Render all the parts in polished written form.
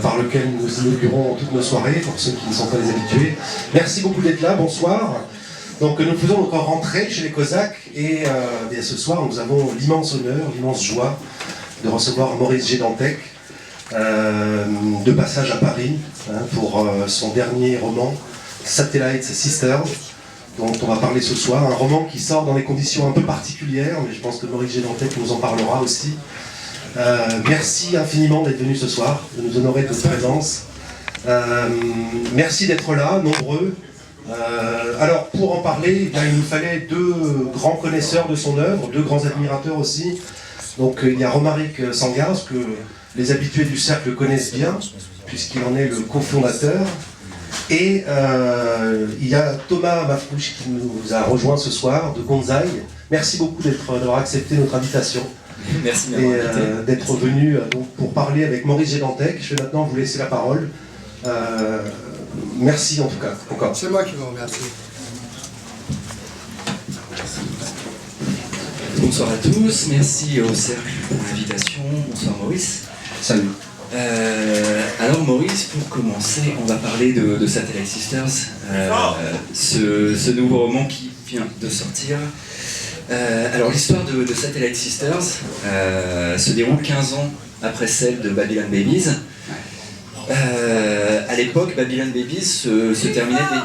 Par lequel nous inaugurons toutes nos soirées, pour ceux qui ne sont pas les habitués. Merci beaucoup d'être là, bonsoir. Donc nous faisons notre rentrée chez les Cosaques et bien, ce soir nous avons l'immense honneur, l'immense joie de recevoir Maurice G. Dantec, de passage à Paris pour son dernier roman, Satellite Sisters, dont on va parler ce soir. Un roman qui sort dans des conditions un peu particulières, mais je pense que Maurice G. Dantec nous en parlera aussi. Merci infiniment d'être venu ce soir, de nous honorer de votre présence. Merci d'être là, nombreux. Alors, pour en parler, il nous fallait deux grands connaisseurs de son œuvre, deux grands admirateurs aussi. Donc, il y a Romaric Sangarce, que les habitués du cercle connaissent bien, puisqu'il en est le cofondateur. Et il y a Thomas Mafrouche qui nous a rejoint ce soir, de Gonzaï. Merci beaucoup d'avoir accepté notre invitation. Merci et d'être venu pour parler avec Maurice G. Dantec. Je vais maintenant vous laisser la parole. Merci en tout cas, encore. C'est moi qui vous remercie. Bonsoir à tous, merci au cercle pour l'invitation. Bonsoir Maurice. Salut. Alors Maurice, pour commencer, on va parler de Satellite Sisters, ce nouveau roman qui vient de sortir. Alors l'histoire de Satellite Sisters se déroule 15 ans après celle de Babylon Babies. À l'époque, Babylon Babies se terminait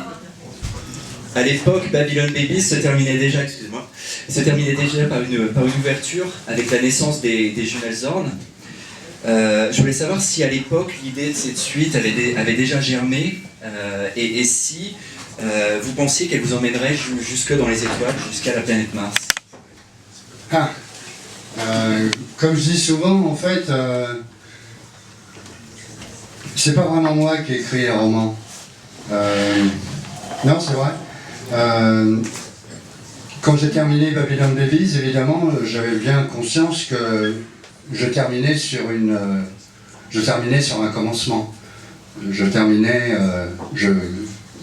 déjà par une ouverture avec la naissance des jumelles Zorn. Je voulais savoir si à l'époque l'idée de cette suite avait déjà germé et si vous pensiez qu'elle vous emmènerait jusque dans les étoiles, jusqu'à la planète Mars. Comme je dis souvent, en fait, c'est pas vraiment moi qui ai écrit les romans. Non, c'est vrai. Quand j'ai terminé Babylon Babies, évidemment, j'avais bien conscience que je terminais sur un commencement. Je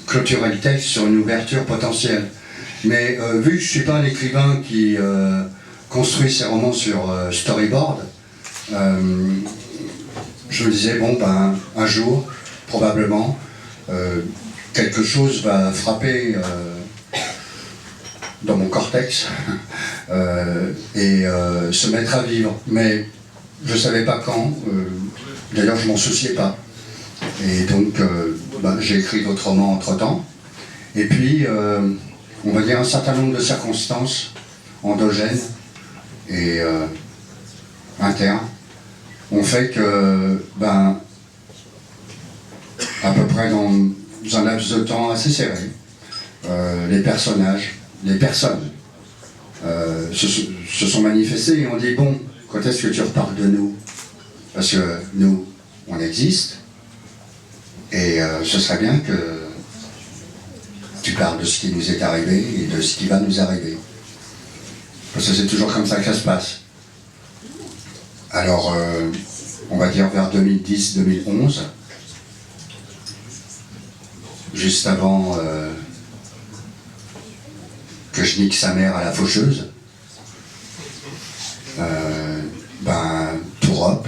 clôturais le texte sur une ouverture potentielle. Mais vu que je suis pas un écrivain qui construit ses romans sur storyboard, je me disais, bon, ben, un jour, probablement, quelque chose va frapper dans mon cortex et se mettre à vivre. Mais je ne savais pas quand, d'ailleurs je m'en souciais pas. Et donc, ben, j'ai écrit d'autres romans entre-temps. Et puis, on va dire un certain nombre de circonstances endogènes et internes ont fait que, ben, à peu près dans un laps de temps assez serré, les personnages, les personnes se sont manifestés et ont dit, bon, quand est-ce que tu reparles de nous? Parce que nous, on existe, et ce serait bien que tu parles de ce qui nous est arrivé et de ce qui va nous arriver. Parce que c'est toujours comme ça que ça se passe. Alors, on va dire vers 2010-2011, juste avant que je nique sa mère à la faucheuse, ben, Tourop,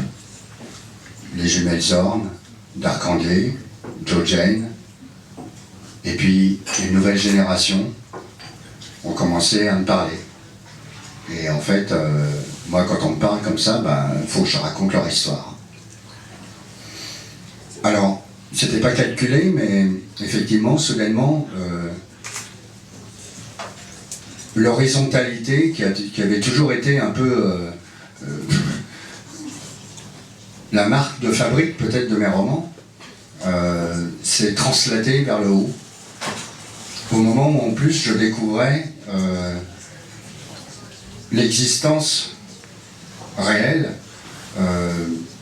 les jumelles Zorn, Darkhandley, Joe Jane, et puis une nouvelle génération ont commencé à me parler. Et en fait, moi quand on me parle comme ça, ben, faut que je raconte leur histoire. Alors, c'était pas calculé, mais effectivement, soudainement, l'horizontalité qui avait toujours été un peu la marque de fabrique peut-être de mes romans, s'est translatée vers le haut. Au moment où en plus je découvrais l'existence réelle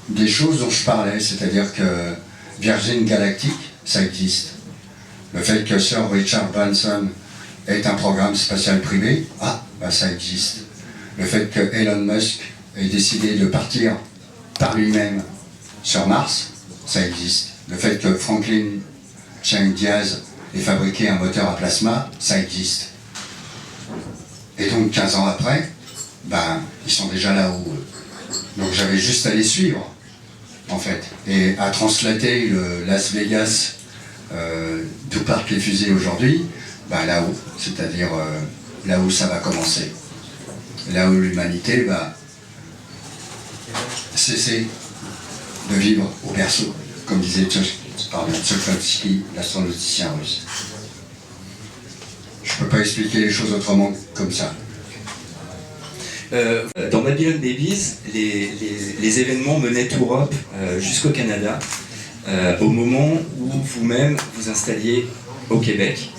des choses dont je parlais, c'est-à-dire que Virgin Galactic, ça existe. Le fait que Sir Richard Branson ait un programme spatial privé, bah ça existe. Le fait que Elon Musk ait décidé de partir par lui-même sur Mars, ça existe. Le fait que Franklin Chang Diaz ait fabriqué un moteur à plasma, ça existe. Et donc 15 ans après, ben, ils sont déjà là-haut. Donc j'avais juste à les suivre en fait, et à translater le Las Vegas d'où partent les fusées aujourd'hui, bah, là-haut, c'est-à-dire là où ça va commencer, là où l'humanité va cesser de vivre au berceau, comme disait Tchaikovsky, l'astronomicien russe. Je ne peux pas expliquer les choses autrement comme ça. Dans Babylon Babies, les événements menaient Europe jusqu'au Canada, au moment où vous-même vous installiez au Québec.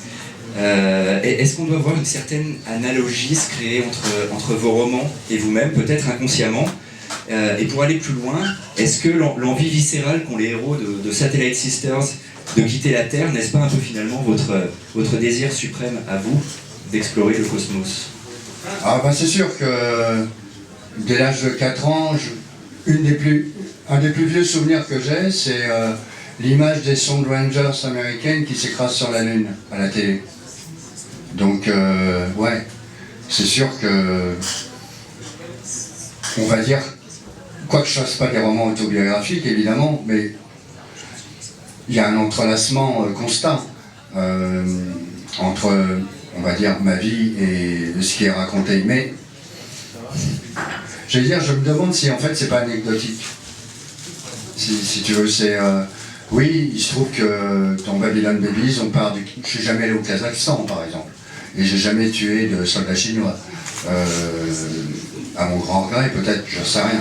Est-ce qu'on doit voir une certaine analogie se créer entre vos romans et vous-même, peut-être inconsciemment? Et pour aller plus loin, est-ce que l'envie viscérale qu'ont les héros de Satellite Sisters de quitter la Terre, n'est-ce pas un peu finalement votre désir suprême à vous d'explorer le cosmos? Ah bah c'est sûr que dès l'âge de 4 ans, un des plus vieux souvenirs que j'ai, c'est l'image des Sound Rangers américaines qui s'écrasent sur la Lune à la télé. Donc ouais, c'est sûr que, on va dire, quoique je ne fasse pas des romans autobiographiques évidemment, mais il y a un entrelacement constant entre, on va dire, ma vie et ce qui est raconté. Mais je veux dire, je me demande si en fait c'est pas anecdotique. Si tu veux, c'est oui, il se trouve que dans Babylon Babies, on part du. Je suis jamais allé au Kazakhstan, par exemple, et j'ai jamais tué de soldats chinois. À mon grand regret, peut-être, je ne sais rien.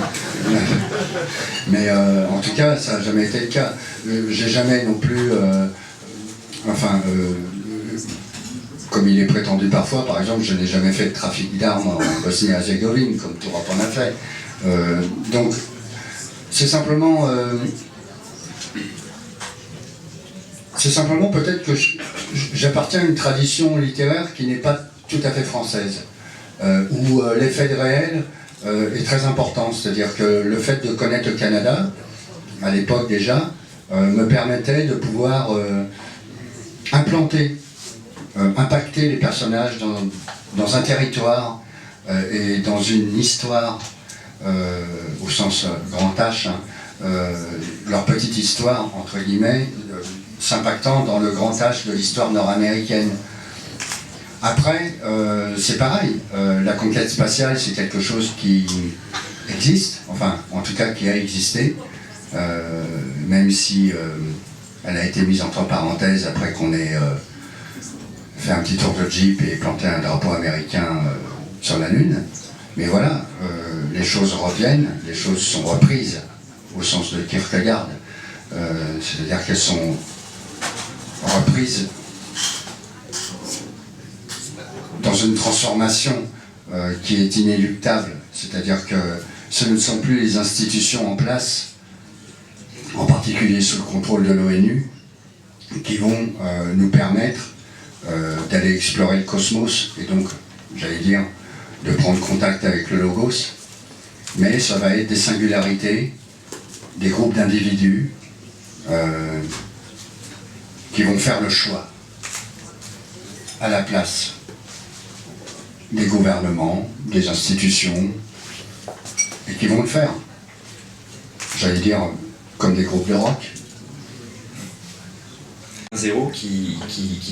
Mais en tout cas, ça n'a jamais été le cas. J'ai jamais non plus, comme il est prétendu parfois, par exemple, je n'ai jamais fait de trafic d'armes en Bosnie-Herzégovine, comme Tourap en a fait. Donc, c'est simplement peut-être que j'appartiens à une tradition littéraire qui n'est pas tout à fait française. Où l'effet de réel est très important, c'est-à-dire que le fait de connaître le Canada, à l'époque déjà, me permettait de pouvoir impacter les personnages dans un territoire et dans une histoire, au sens grand H, hein, leur petite histoire, entre guillemets, s'impactant dans le grand H de l'histoire nord-américaine. Après, c'est pareil, la conquête spatiale, c'est quelque chose qui existe, enfin, en tout cas qui a existé, même si elle a été mise entre parenthèses après qu'on ait fait un petit tour de Jeep et planté un drapeau américain sur la Lune. Mais voilà, les choses reviennent, les choses sont reprises, au sens de Kierkegaard, c'est-à-dire qu'elles sont reprises dans une transformation qui est inéluctable, c'est-à-dire que ce ne sont plus les institutions en place, en particulier sous le contrôle de l'ONU, qui vont nous permettre d'aller explorer le cosmos, et donc, j'allais dire, de prendre contact avec le logos, mais ça va être des singularités, des groupes d'individus qui vont faire le choix à la place des gouvernements, des institutions, et qui vont le faire. J'allais dire, comme des groupes de rock. Zéro qui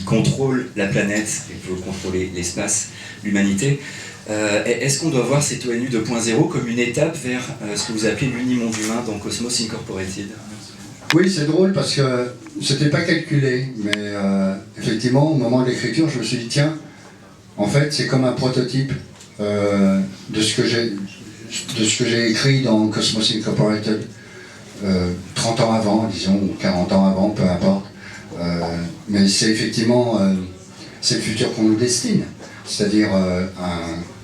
contrôle la planète et qui veut contrôler l'espace, l'humanité. Est-ce qu'on doit voir cette ONU 2.0 comme une étape vers ce que vous appelez l'unimonde humain dans Cosmos Incorporated? Oui, c'est drôle parce que c'était pas calculé, mais effectivement, au moment de l'écriture, je me suis dit, tiens, en fait, c'est comme un prototype de ce que j'ai écrit dans Cosmos Incorporated 30 ans avant, disons, ou 40 ans avant, peu importe. Mais c'est effectivement c'est le futur qu'on nous destine, c'est-à-dire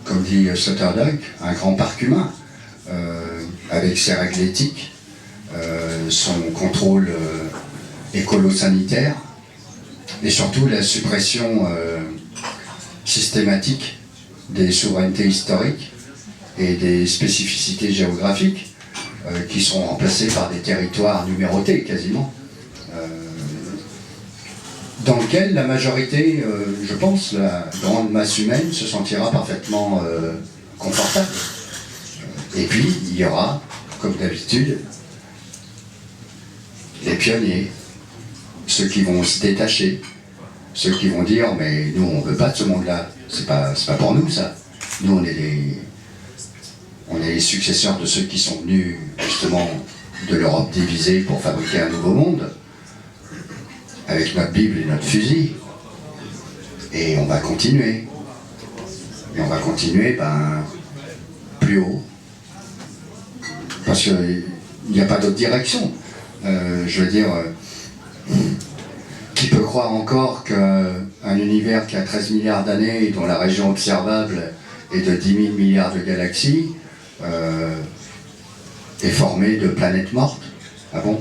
comme dit Sloterdijk, un grand parc humain avec ses règles éthiques, son contrôle écolo-sanitaire et surtout la suppression systématique des souverainetés historiques et des spécificités géographiques qui seront remplacées par des territoires numérotés quasiment, dans lequel la majorité, je pense, la grande masse humaine se sentira parfaitement confortable. Et puis, il y aura, comme d'habitude, les pionniers, ceux qui vont se détacher, ceux qui vont dire mais nous on veut pas de ce monde-là, c'est pas pour nous ça. Nous on est les successeurs de ceux qui sont venus justement de l'Europe divisée pour fabriquer un nouveau monde, avec notre Bible et notre fusil. Et on va continuer. Et on va continuer plus haut. Parce qu'il n'y a pas d'autre direction. Je veux dire, qui peut croire encore qu'un univers qui a 13 milliards d'années, dont la région observable est de 10 000 milliards de galaxies, est formé de planètes mortes? Ah bon?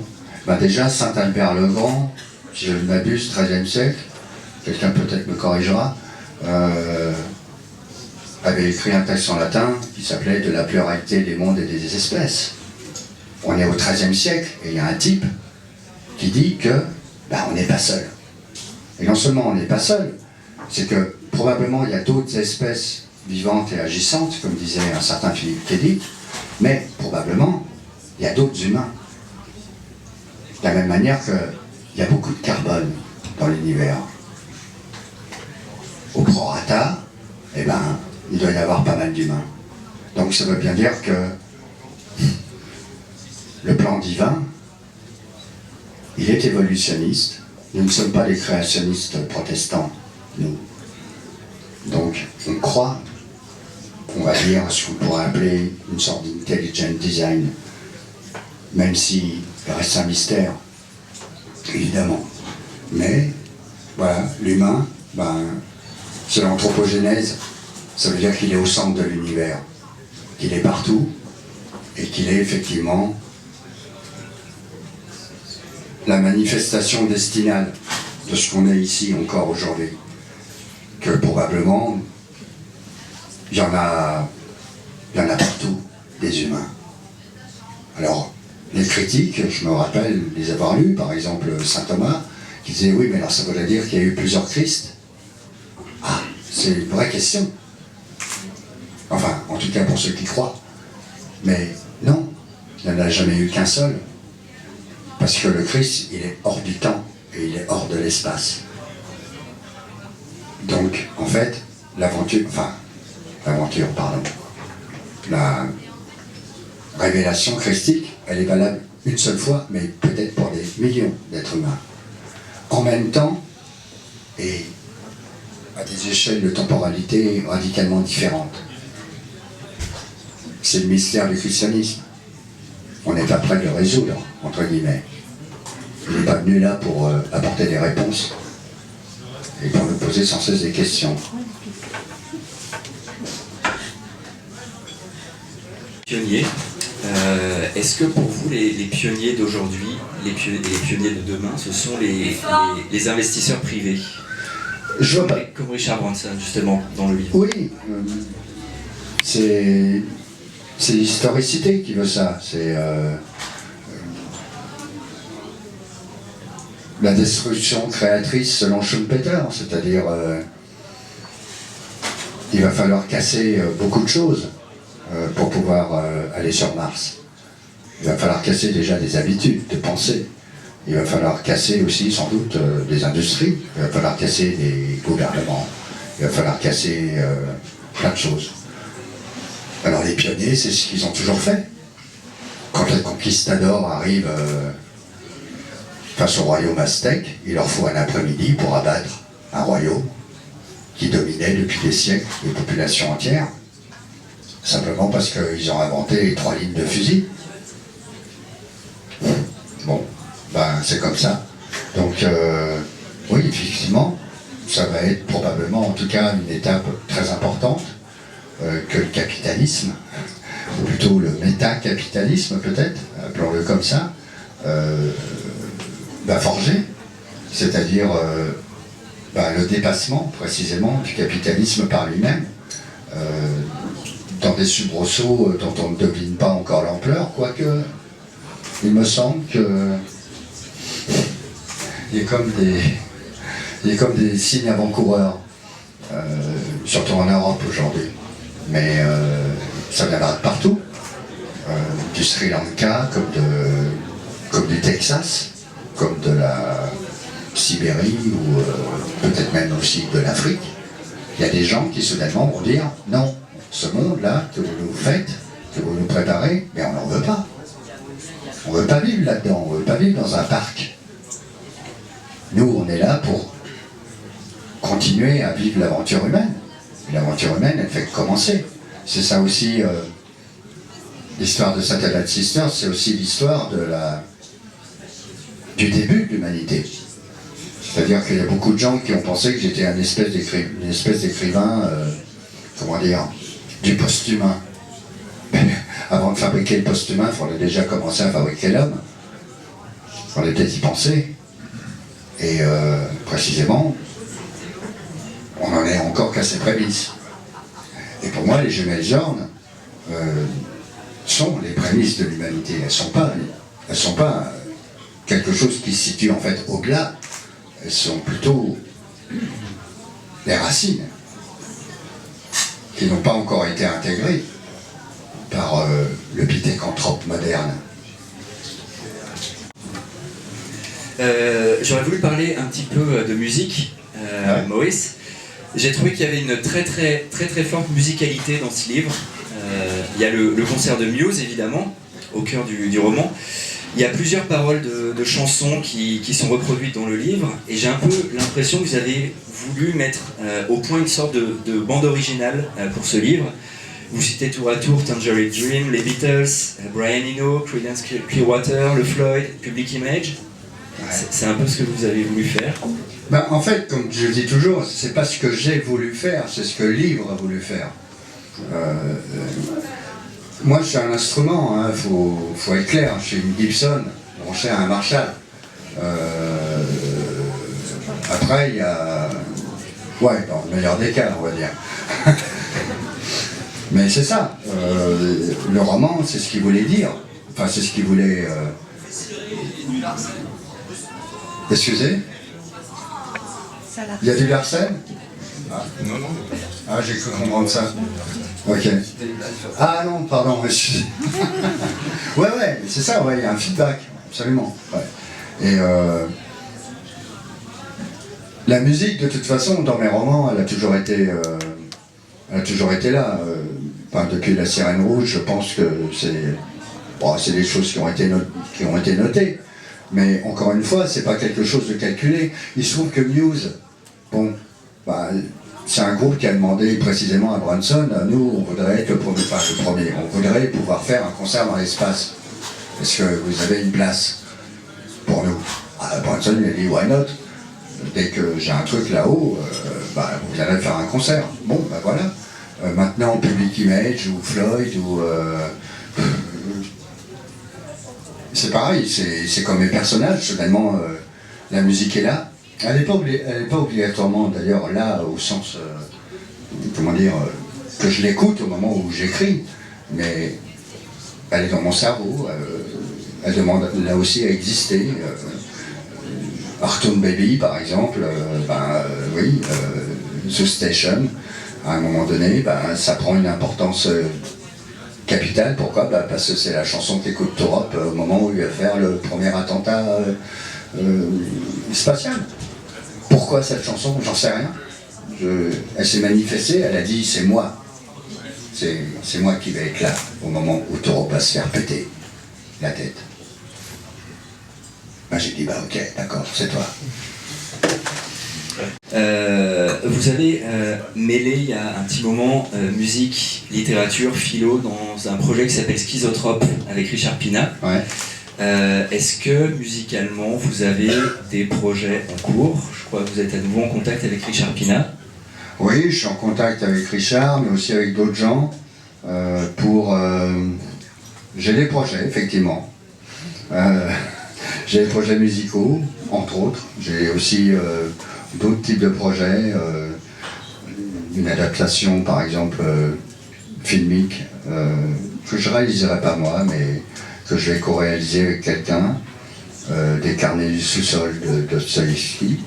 Déjà, Saint Albert le Grand, si je ne m'abuse, 13e siècle, quelqu'un peut-être me corrigera, avait écrit un texte en latin qui s'appelait « De la pluralité des mondes et des espèces ». On est au XIIIe siècle et il y a un type qui dit que on n'est pas seul. Et non seulement on n'est pas seul, c'est que probablement il y a d'autres espèces vivantes et agissantes, comme disait un certain Philippe Kédic, mais probablement il y a d'autres humains. De la même manière qu'il y a beaucoup de carbone dans l'univers. Au prorata, il doit y avoir pas mal d'humains. Donc ça veut bien dire que le plan divin, il est évolutionniste. Nous ne sommes pas des créationnistes protestants, nous. Donc on croit, on va dire, ce qu'on pourrait appeler une sorte d'intelligent design, même s'il reste un mystère, évidemment. Mais, voilà, l'humain, c'est l'anthropogénèse. Ça veut dire qu'il est au centre de l'univers, qu'il est partout, et qu'il est effectivement la manifestation destinale de ce qu'on est ici encore aujourd'hui. Que probablement, il y en a partout, des humains. Alors, les critiques, je me rappelle les avoir lus, par exemple saint Thomas, qui disait oui, mais alors ça voudrait dire qu'il y a eu plusieurs Christ. Ah, c'est une vraie question. Enfin, en tout cas pour ceux qui croient. Mais non, il n'y en a jamais eu qu'un seul. Parce que le Christ, il est hors du temps et il est hors de l'espace. La révélation christique, elle est valable une seule fois, mais peut-être pour des millions d'êtres humains. En même temps, et à des échelles de temporalité radicalement différentes. C'est le mystère du christianisme. On n'est pas prêt de le résoudre, entre guillemets. Il n'est pas venu là pour apporter des réponses et pour nous poser sans cesse des questions. Pionniers. Est-ce que pour vous, les pionniers d'aujourd'hui, les pionniers de demain, ce sont les investisseurs privés? Je vois pas. Comme Richard Branson, justement, dans le livre. Oui, c'est l'historicité qui veut ça. C'est la destruction créatrice selon Schumpeter, c'est-à-dire il va falloir casser beaucoup de choses pour pouvoir aller sur Mars. Il va falloir casser déjà des habitudes de pensée. Il va falloir casser aussi sans doute des industries. Il va falloir casser des gouvernements. Il va falloir casser plein de choses. Alors les pionniers, c'est ce qu'ils ont toujours fait. Quand les conquistadors arrivent face au royaume aztèque, il leur faut un après-midi pour abattre un royaume qui dominait depuis des siècles les populations entières, simplement parce qu'ils ont inventé les 3 lignes de fusil. Bon, c'est comme ça. Donc, oui, effectivement, ça va être probablement, en tout cas, une étape très importante que le capitalisme, ou plutôt le métacapitalisme peut-être, appelons-le comme ça, va forger, c'est-à-dire le dépassement précisément du capitalisme par lui-même, dans des soubresauts dont on ne devine pas encore l'ampleur, quoique il me semble que il est comme des signes avant-coureurs, surtout en Europe aujourd'hui. Mais ça viendra de partout, du Sri Lanka comme du Texas, comme de la Sibérie ou peut-être même aussi de l'Afrique, il y a des gens qui soudainement vont dire non, ce monde-là que vous nous faites, que vous nous préparez, mais on n'en veut pas. On ne veut pas vivre là-dedans, on ne veut pas vivre dans un parc. Nous, on est là pour continuer à vivre l'aventure humaine. Et l'aventure humaine, elle fait que commencer. C'est ça aussi, l'histoire de Satellite Sisters, c'est aussi l'histoire du début de l'humanité. C'est-à-dire qu'il y a beaucoup de gens qui ont pensé que j'étais une espèce d'écrivain, comment dire, du post-humain. Avant de fabriquer le post-humain, il fallait déjà commencer à fabriquer l'homme. Il fallait peut-être y penser. Et précisément, on n'en est encore qu'à ses prémices. Et pour moi, les jumelles Zorn sont les prémices de l'humanité. Elles ne sont pas quelque chose qui se situe en fait au-delà. Elles sont plutôt les racines qui n'ont pas encore été intégrées par le pithécanthrope moderne. J'aurais voulu parler un petit peu de musique, Maurice. J'ai trouvé qu'il y avait une très forte musicalité dans ce livre. Il y a le concert de Muse, évidemment, au cœur du roman. Il y a plusieurs paroles de chansons qui sont reproduites dans le livre, et j'ai un peu l'impression que vous avez voulu mettre au point une sorte de bande originale pour ce livre. Vous citez tour à tour Tangerine Dream, les Beatles, Brian Eno, Creedence Clearwater, le Floyd, Public Image. C'est un peu ce que vous avez voulu faire. Ben, en fait, comme je dis toujours, c'est pas ce que j'ai voulu faire, c'est ce que le livre a voulu faire. Moi, je suis un instrument, hein, faut être clair. Je suis une Gibson, branché à un Marshall. Après, il y a... Ouais, dans le meilleur des cas, on va dire. Mais c'est ça. Le roman, c'est ce qu'il voulait dire. Enfin, c'est ce qu'il voulait... Excusez ? Il y a du Larsen ? Non. Ah, j'ai cru comprendre ça. Ok. Ah non, pardon, excusez. ouais, c'est ça, ouais, il y a un feedback, absolument. Ouais. Et la musique, de toute façon, dans mes romans, elle a toujours été là. Enfin, depuis La Sirène Rouge, je pense que c'est des choses qui ont été notées. Mais encore une fois, c'est pas quelque chose de calculé. Il se trouve que Muse, bon, c'est un groupe qui a demandé précisément à Branson, nous, on voudrait être le premier, on voudrait pouvoir faire un concert dans l'espace. Est-ce que vous avez une place pour nous? Branson lui a dit, why not? Dès que j'ai un truc là-haut, vous viendrez faire un concert. Bon, voilà. Maintenant, Public Image ou Floyd ou... c'est pareil, c'est comme les personnages, soudainement la musique est là. Elle n'est pas obligatoirement d'ailleurs là au sens, que je l'écoute au moment où j'écris, mais elle est dans mon cerveau, elle demande là aussi à exister. Artoon Baby par exemple, oui, The Station, à un moment donné, ça prend une importance capitale. Pourquoi? Parce que c'est la chanson qu'écoute Torop au moment où il va faire le premier attentat spatial. Pourquoi cette chanson? J'en sais rien. Elle s'est manifestée, elle a dit c'est moi. C'est moi qui vais être là au moment où Torop va se faire péter la tête. J'ai dit ok, d'accord, c'est toi. Vous avez mêlé il y a un petit moment musique, littérature, philo dans un projet qui s'appelle Schizotrope avec Richard Pina. Ouais. Est-ce que musicalement vous avez des projets en cours? Je crois que vous êtes à nouveau en contact avec Richard Pina. Oui, je suis en contact avec Richard, mais aussi avec d'autres gens j'ai des projets, effectivement. J'ai des projets musicaux, entre autres. J'ai aussi d'autres types de projets. Une adaptation, par exemple, filmique, que je ne réaliserai pas moi, mais que je vais co-réaliser avec quelqu'un. Des carnets du sous-sol de Dostoïevski.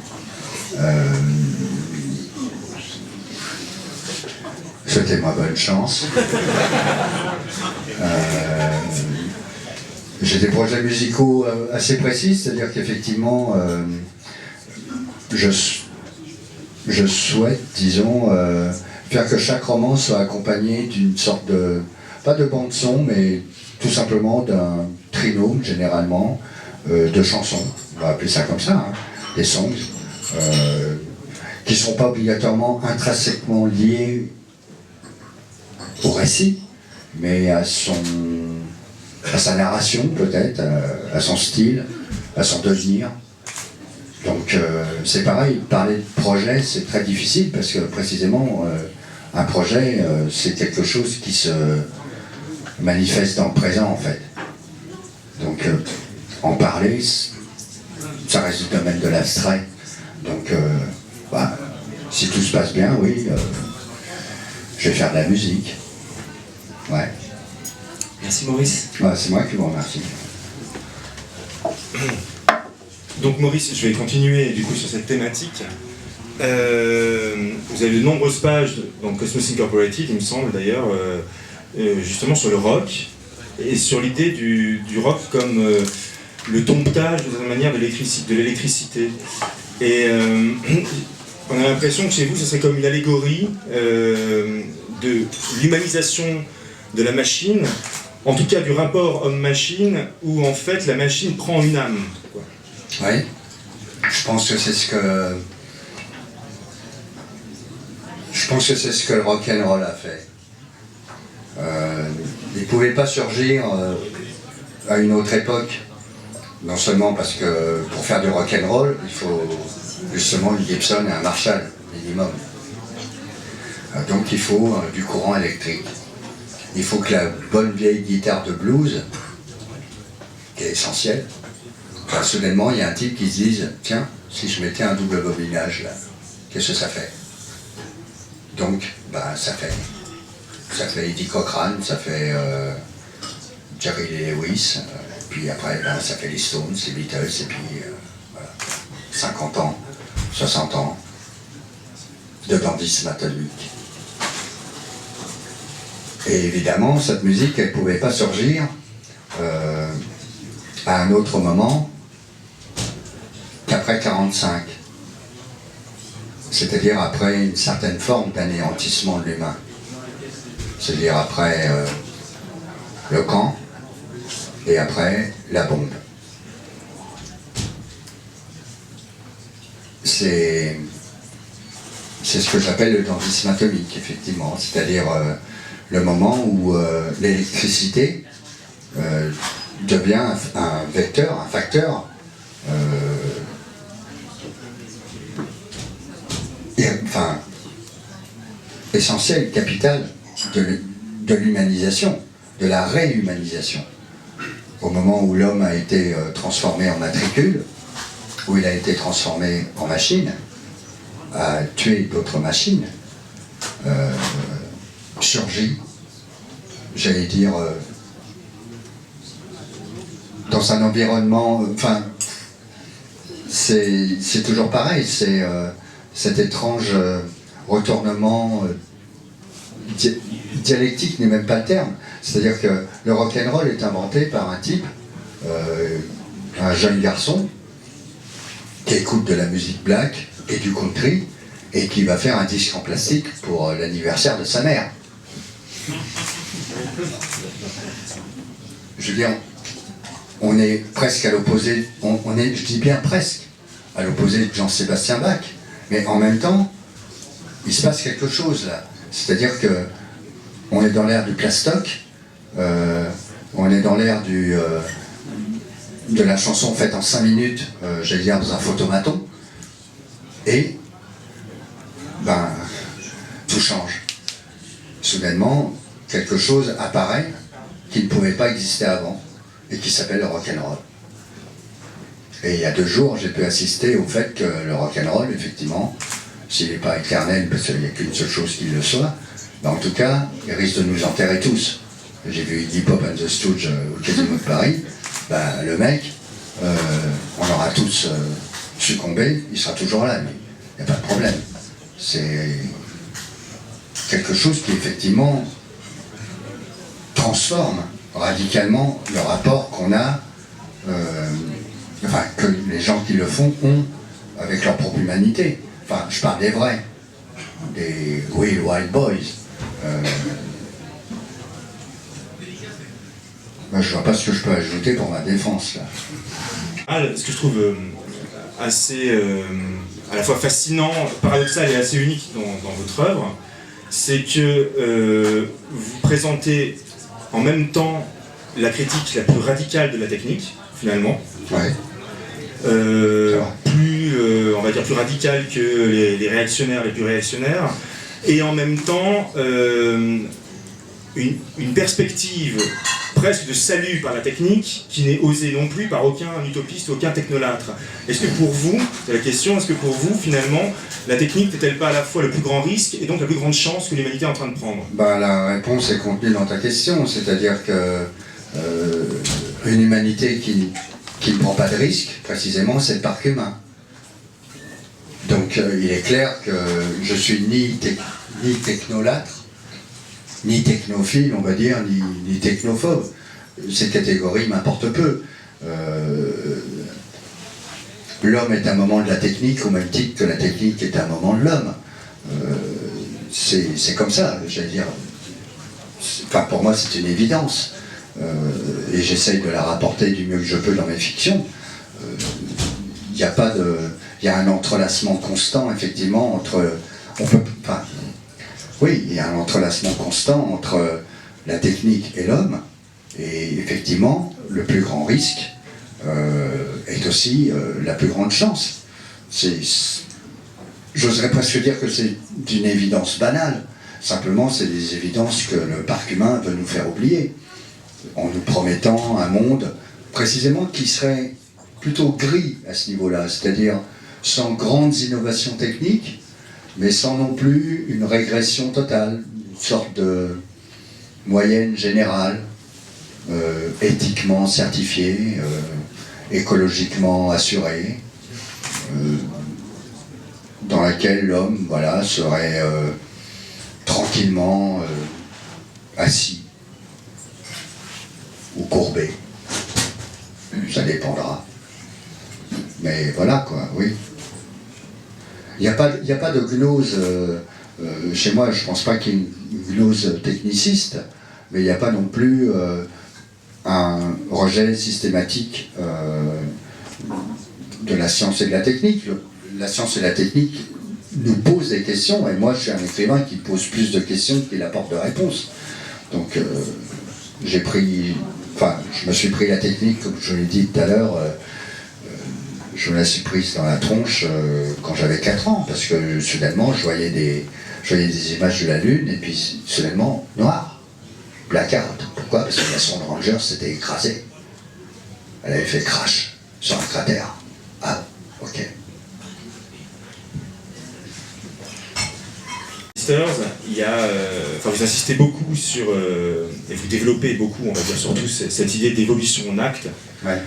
Souhaitez-moi bonne chance. J'ai des projets musicaux assez précis, c'est-à-dire qu'effectivement, je souhaite, disons, faire que chaque roman soit accompagné d'une sorte de, pas de bande-son, mais tout simplement d'un trinôme, généralement, de chansons, on va appeler ça comme ça, hein, des songs, qui ne sont pas obligatoirement intrinsèquement liés au récit, mais à sa narration peut-être, à son style, à son devenir. Donc c'est pareil, parler de projet c'est très difficile parce que précisément un projet c'est quelque chose qui se manifeste dans le présent en fait. Donc en parler, ça reste du domaine de l'abstrait. Donc si tout se passe bien, oui, je vais faire de la musique. Ouais. Merci Maurice. Ouais, c'est moi qui vous remercie. Donc Maurice, je vais continuer du coup sur cette thématique. Vous avez de nombreuses pages dans Cosmos Incorporated, il me semble d'ailleurs, justement sur le rock, et sur l'idée du rock comme le domptage de certaine manière de l'électricité. Et on a l'impression que chez vous, ce serait comme une allégorie de l'humanisation de la machine, en tout cas du rapport homme-machine, où en fait la machine prend une âme. Quoi. Oui, je pense que c'est ce que le rock'n'roll a fait. Il ne pouvait pas surgir à une autre époque, non seulement parce que pour faire du rock'n'roll, il faut justement une Gibson et un Marshall minimum. Donc il faut du courant électrique. Il faut que la bonne vieille guitare de blues, qui est essentielle, soudainement il y a un type qui se dise « Tiens, si je mettais un double bobinage là, qu'est-ce que ça fait ?» Donc, ça fait Eddie Cochran, ça fait Jerry Lee Lewis, puis après ça fait les Stones, les Beatles, et puis voilà, 50 ans, 60 ans de bandisme atomique. Et évidemment, cette musique, elle ne pouvait pas surgir à un autre moment qu'après 1945. C'est-à-dire après une certaine forme d'anéantissement de l'humain. C'est-à-dire après le camp et après la bombe. C'est ce que j'appelle le dandisme atomique, effectivement. C'est-à-dire le moment où l'électricité devient un vecteur, un facteur essentiel, capital de l'humanisation, de la réhumanisation. Au moment où l'homme a été transformé en matricule, où il a été transformé en machine, a tué d'autres machines, surgit, j'allais dire, dans un environnement, c'est toujours pareil, c'est cet étrange retournement dialectique n'est même pas le terme. C'est-à-dire que le rock'n'roll est inventé par un type, un jeune garçon, qui écoute de la musique black et du country, et qui va faire un disque en plastique pour l'anniversaire de sa mère. Je veux dire, on est presque à l'opposé, on est, je dis bien presque, à l'opposé de Jean-Sébastien Bach, mais en même temps, il se passe quelque chose là. C'est-à-dire que on est dans l'ère du plastoc, on est dans l'ère de la chanson faite en 5 minutes, j'allais dire dans un photomaton, et tout change. Soudainement, quelque chose apparaît qui ne pouvait pas exister avant, et qui s'appelle le rock'n'roll. Et il y a 2 jours, j'ai pu assister au fait que le rock'n'roll, effectivement, s'il n'est pas éternel, parce qu'il n'y a qu'une seule chose qui le soit, en tout cas, il risque de nous enterrer tous. J'ai vu Iggy Pop and the Stooges au Casino de Paris, le mec, on aura tous succombé, il sera toujours là, lui. Il n'y a pas de problème. C'est quelque chose qui, effectivement, transforme radicalement le rapport qu'on a, enfin que les gens qui le font ont avec leur propre humanité. Enfin, je parle des vrais, des real wild boys. Moi, je vois pas ce que je peux ajouter pour ma défense là. Ce que je trouve assez à la fois fascinant, paradoxal et assez unique dans votre œuvre, c'est que vous présentez en même temps la critique la plus radicale de la technique, finalement. Ouais. On va dire plus radicale que les réactionnaires les plus réactionnaires, et en même temps une perspective presque de salut par la technique qui n'est osée non plus par aucun utopiste, aucun technolâtre. Est-ce que pour vous, c'est la question, est-ce que pour vous, finalement, la technique n'est-elle pas à la fois le plus grand risque et donc la plus grande chance que l'humanité est en train de prendre? La réponse est contenue dans ta question, c'est-à-dire que une humanité qui ne prend pas de risque, précisément, c'est le parc humain. Donc il est clair que je suis ni technolâtre, ni technophile, on va dire, ni technophobe. Ces catégories m'importent peu. L'homme est un moment de la technique au même titre que la technique est un moment de l'homme. C'est comme ça, j'allais dire. Enfin, pour moi, c'est une évidence. Et j'essaye de la rapporter du mieux que je peux dans mes fictions. Il y a un entrelacement constant, effectivement, entre... Oui, il y a un entrelacement constant entre la technique et l'homme, et effectivement, le plus grand risque est aussi la plus grande chance. J'oserais presque dire que c'est d'une évidence banale, simplement c'est des évidences que le parc humain veut nous faire oublier, en nous promettant un monde, précisément, qui serait plutôt gris à ce niveau-là, c'est-à-dire sans grandes innovations techniques, mais sans non plus une régression totale, une sorte de moyenne générale, éthiquement certifiée, écologiquement assurée, dans laquelle l'homme, voilà, serait tranquillement assis ou courbé. Ça dépendra. Mais voilà quoi, oui. Il n'y a pas de gnose, chez moi je ne pense pas qu'il y ait une gnose techniciste, mais il n'y a pas non plus un rejet systématique de la science et de la technique. La science et la technique nous posent des questions, et moi je suis un écrivain qui pose plus de questions qu'il apporte de réponses. Donc je me suis pris la technique, comme je l'ai dit tout à l'heure, je me la suis prise dans la tronche quand j'avais 4 ans, parce que soudainement je voyais des images de la Lune, et puis soudainement, noir, blackout. Pourquoi? Parce que la sonde Ranger s'était écrasée. Elle avait fait crash sur un cratère. Ah, ok. Il y a, vous insistez beaucoup sur, et vous développez beaucoup, on va dire surtout, cette idée d'évolution en acte. Ouais.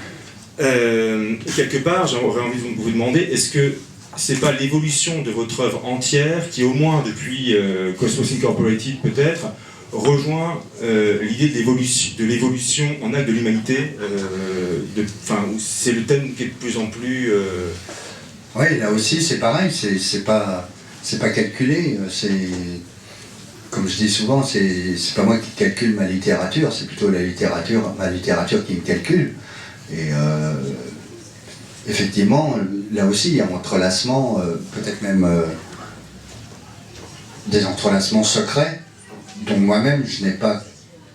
Quelque part, j'aurais envie de vous demander, est-ce que c'est pas l'évolution de votre œuvre entière qui, au moins depuis Cosmos Incorporated peut-être, rejoint l'idée de l'évolution en acte de l'humanité, c'est le thème qui est de plus en plus... Oui, là aussi c'est pareil, c'est pas calculé, comme je dis souvent, c'est pas moi qui calcule ma littérature, c'est plutôt ma littérature qui me calcule. Et effectivement, là aussi, il y a un entrelacement, peut-être même des entrelacements secrets, dont moi-même je n'ai pas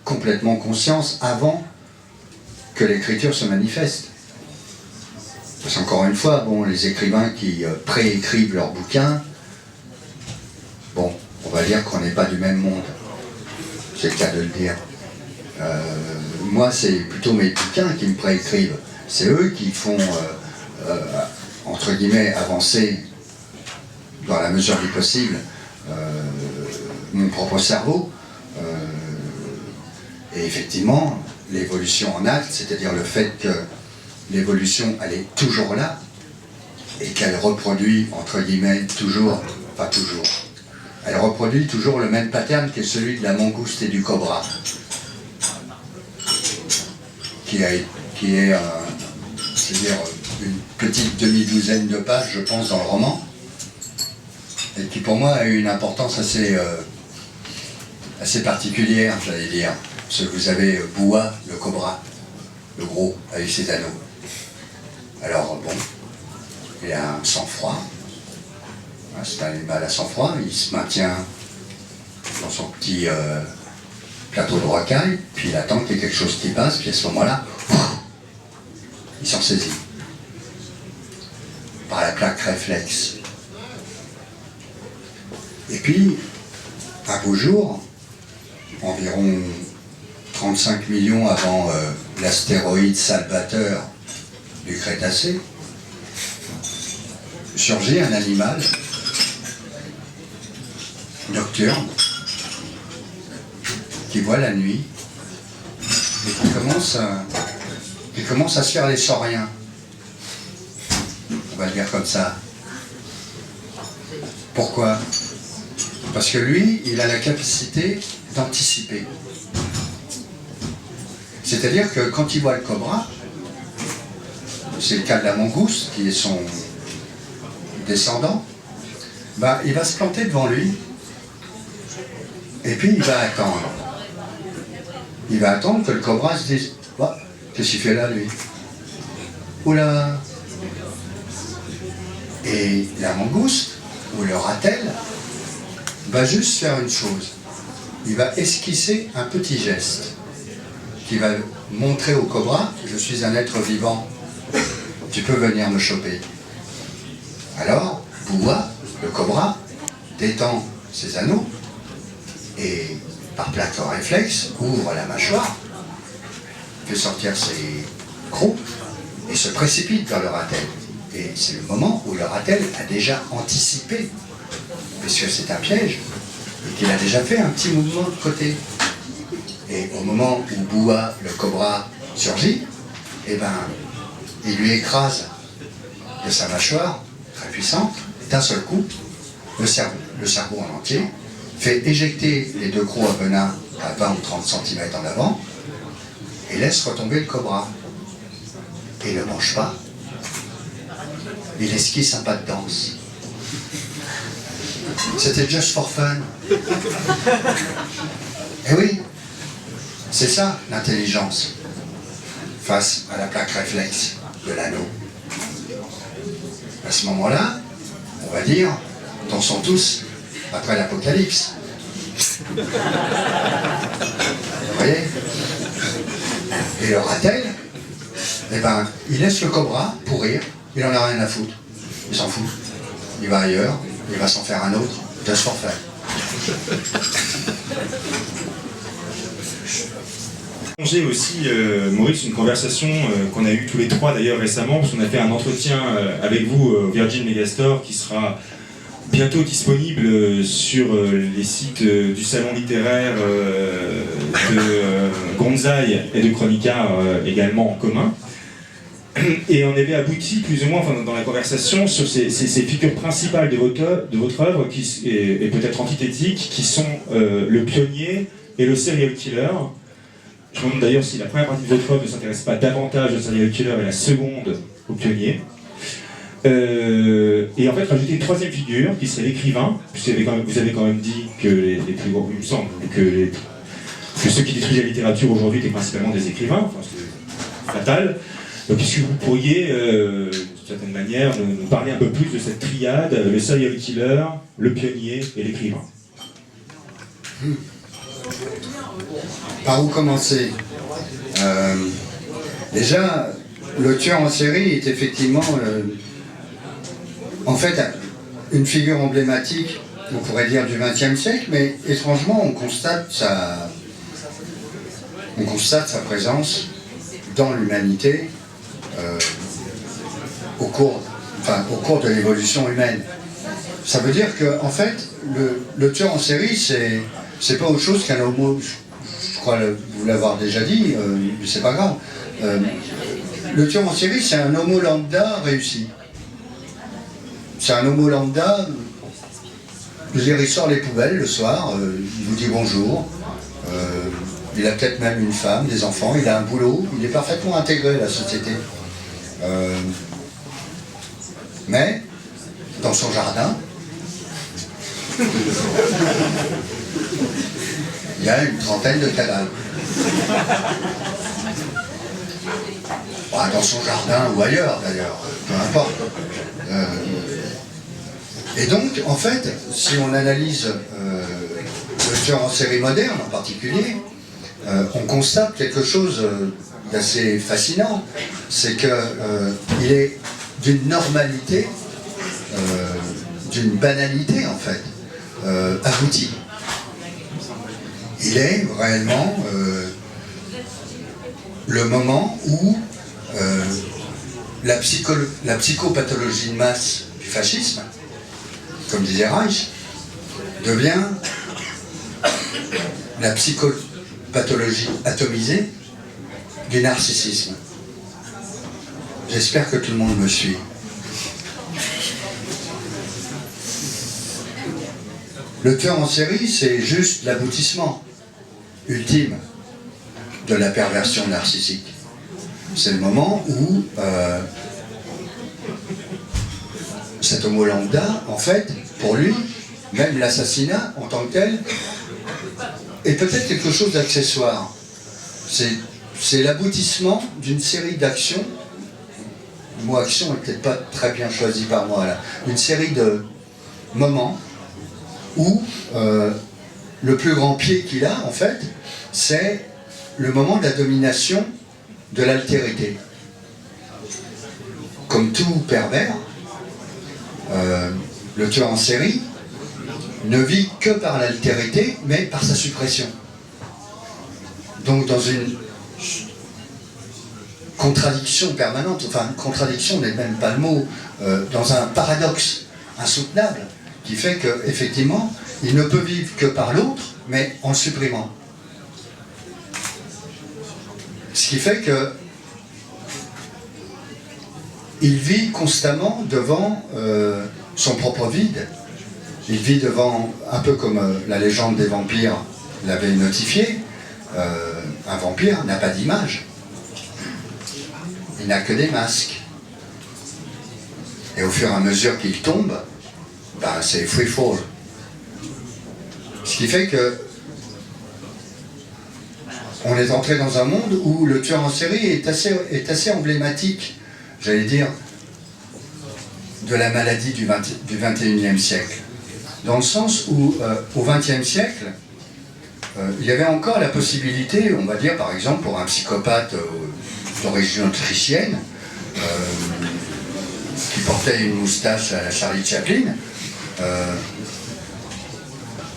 complètement conscience avant que l'écriture se manifeste. Parce qu'encore une fois, bon, les écrivains qui préécrivent leurs bouquins, bon, on va dire qu'on n'est pas du même monde. C'est le cas de le dire. Moi, c'est plutôt mes bouquins qui me préécrivent. C'est eux qui font, entre guillemets, avancer, dans la mesure du possible, mon propre cerveau. Et effectivement, l'évolution en acte, c'est-à-dire le fait que l'évolution, elle est toujours là, et qu'elle reproduit, entre guillemets, elle reproduit toujours le même pattern que celui de la mangouste et du cobra. qui est c'est-à-dire une petite demi-douzaine de pages, je pense, dans le roman, et qui pour moi a eu une importance assez particulière, j'allais dire. Parce que vous avez Bouwa, le cobra, le gros, avec ses anneaux. Alors bon, il a un sang-froid, hein, c'est un animal à sang-froid, il se maintient dans son petit plateau de rocaille, puis il attend qu'il y ait quelque chose qui passe, puis à ce moment-là, il s'en saisit. Par la plaque réflexe. Et puis, un beau jour, environ 35 millions avant l'astéroïde salvateur du Crétacé, surgit un animal nocturne qui voit la nuit et qui commence à se faire les sauriens. On va le dire comme ça. Pourquoi? Parce que lui, il a la capacité d'anticiper. C'est-à-dire que quand il voit le cobra, c'est le cas de la mangouste, qui est son descendant, bah, il va se planter devant lui, et puis il va attendre. Il va attendre que le cobra se dise « Bah, qu'est-ce qu'il fait là, lui? Oula !» Et la mangouste, ou le ratel, va juste faire une chose. Il va esquisser un petit geste qui va montrer au cobra « Je suis un être vivant, tu peux venir me choper. » Alors, Bouwa, le cobra, détend ses anneaux et, par plaque réflexe, ouvre la mâchoire, fait sortir ses crocs et se précipite vers le ratel. Et c'est le moment où le ratel a déjà anticipé, puisque c'est un piège, et qu'il a déjà fait un petit mouvement de côté. Et au moment où Bouwa, le cobra, surgit, eh ben, il lui écrase de sa mâchoire, très puissante, d'un seul coup, le cerveau en entier, fait éjecter les deux crocs à venin à 20 ou 30 cm en avant, et laisse retomber le cobra. Et ne mange pas. Il esquisse un pas de danse. C'était just for fun. Et oui, c'est ça l'intelligence face à la plaque réflexe de l'anneau. À ce moment-là, on va dire, dansons tous après l'apocalypse. Vous voyez? Et le ratel, eh ben, il laisse le cobra pourrir, il en a rien à foutre. Il s'en fout. Il va ailleurs, il va s'en faire un autre, just for fun. J'ai aussi, Maurice, une conversation qu'on a eue tous les trois d'ailleurs récemment, parce qu'on a fait un entretien avec vous au Virgin Megastore qui sera bientôt disponible sur les sites du salon littéraire de Gonzaï et de Chronica également en commun. Et on avait abouti plus ou moins dans la conversation sur ces figures principales de votre œuvre et peut-être antithétiques, qui sont le pionnier et le serial killer. Je me demande d'ailleurs si la première partie de votre œuvre ne s'intéresse pas davantage au serial killer et la seconde au pionnier. Et en fait, rajouter une troisième figure qui serait l'écrivain, puisque vous avez quand même dit que les plus gros, il me semble, que ceux qui détruisent la littérature aujourd'hui étaient principalement des écrivains, enfin, c'est fatal. Donc est-ce que vous pourriez, d'une certaine manière, nous parler un peu plus de cette triade, le serial killer, le pionnier et l'écrivain? Par où commencer? Déjà, le tueur en série est effectivement, en fait, une figure emblématique, on pourrait dire, du XXe siècle, mais étrangement, on constate sa présence dans l'humanité au cours de l'évolution humaine. Ça veut dire que, en fait, le tueur en série, c'est pas autre chose qu'un homo. Je crois vous l'avoir déjà dit, mais c'est pas grave. Le tueur en série, c'est un homo lambda réussi. C'est un homo lambda, je veux dire, il sort les poubelles le soir, il vous dit bonjour, il a peut-être même une femme, des enfants, il a un boulot, il est parfaitement intégré à la société. Mais, dans son jardin, il y a une trentaine de cadavres. Bah, dans son jardin ou ailleurs d'ailleurs, peu importe. Et donc, en fait, si on analyse le tueur en série moderne en particulier, on constate quelque chose d'assez fascinant, c'est qu'il est d'une normalité, d'une banalité en fait, aboutie. Il est réellement le moment où la psychopathologie de masse du fascisme, comme disait Reich, devient la psychopathologie atomisée du narcissisme. J'espère que tout le monde me suit. Le tueur en série, c'est juste l'aboutissement ultime de la perversion narcissique. C'est le moment où cet homo lambda, en fait, pour lui, même l'assassinat en tant que tel, est peut-être quelque chose d'accessoire. C'est l'aboutissement d'une série d'actions. Le mot action n'est peut-être pas très bien choisi par moi là. Une série de moments où le plus grand pied qu'il a, en fait, c'est le moment de la domination de l'altérité. Comme tout pervers, le tueur en série ne vit que par l'altérité, mais par sa suppression. Donc dans une contradiction permanente, enfin contradiction n'est même pas le mot, dans un paradoxe insoutenable, qui fait qu'effectivement, il ne peut vivre que par l'autre, mais en le supprimant. Ce qui fait que il vit constamment devant son propre vide. Il vit devant, un peu comme la légende des vampires l'avait notifié, un vampire n'a pas d'image. Il n'a que des masques. Et au fur et à mesure qu'il tombe, ben, c'est free fall. Ce qui fait que on est entré dans un monde où le tueur en série est assez emblématique, j'allais dire, de la maladie du 21e siècle. Dans le sens où, au 20e siècle, il y avait encore la possibilité, on va dire par exemple pour un psychopathe d'origine autrichienne, qui portait une moustache à la Charlie Chaplin,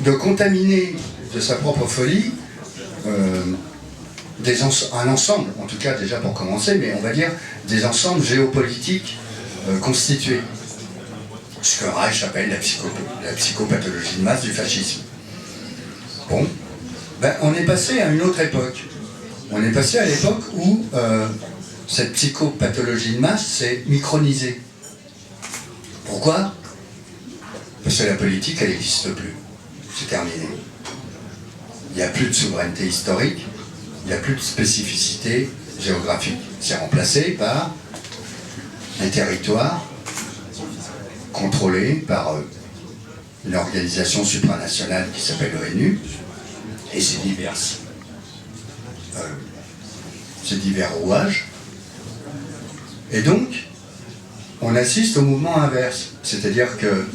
de contaminer de sa propre folie un ensemble, en tout cas déjà pour commencer, mais on va dire des ensembles géopolitiques constitués. Ce que Reich appelle la psychopathologie de masse du fascisme. Bon, ben, on est passé à une autre époque. On est passé à l'époque où cette psychopathologie de masse s'est micronisée. Pourquoi? Parce que la politique, elle n'existe plus. C'est terminé. Il n'y a plus de souveraineté historique, il n'y a plus de spécificité géographique. C'est remplacé par des territoires contrôlés par une organisation supranationale qui s'appelle l'ONU et ses divers rouages. Et donc, on assiste au mouvement inverse, c'est-à-dire que